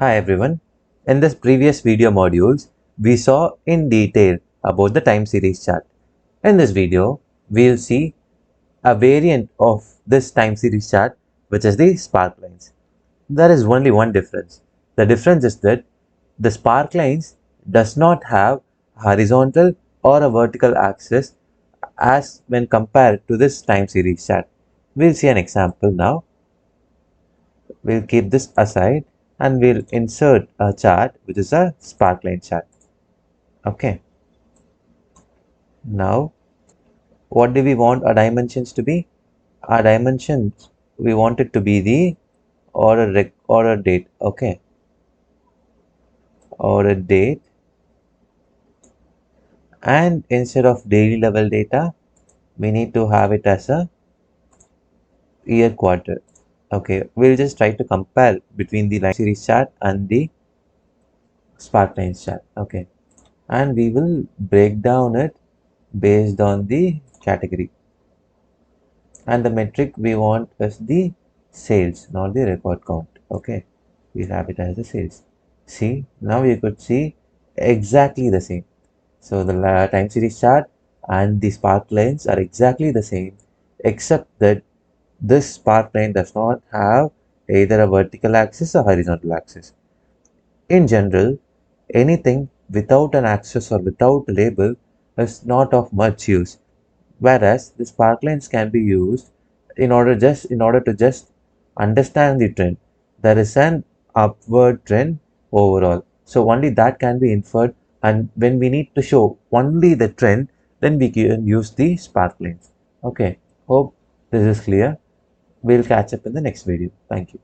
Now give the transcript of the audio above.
Hi everyone. In this previous video modules, we saw in detail about the time series chart. In this video, we'll see a variant of this time series chart, which is the sparklines. There is only one difference. The difference is that the sparklines does not have horizontal or a vertical axis as when compared to this time series chart. We'll see an example now. We'll keep this aside and we'll insert a chart which is a sparkline chart. Okay. Now, what do we want our dimensions to be? Our dimensions, we want it to be the order date. Okay. Order date. And instead of daily level data, we need to have it as a year quarter. Okay. We'll just try to compare between the line series chart and the sparklines chart. Okay. And we will break down it based on the category, and the metric we want is the sales, not the record count. Okay, we have it as the sales. See, now you could see exactly the same. So the time series chart and the spark lines are exactly the same, except that this spark line does not have either a vertical axis or horizontal axis. In general, anything without an axis or without a label is not of much use, whereas the sparklines can be used in order to just understand the trend. There is an upward trend overall, so only that can be inferred, and when we need to show only the trend, then we can use the sparklines. Okay, hope this is clear. We'll catch up in the next video. Thank you.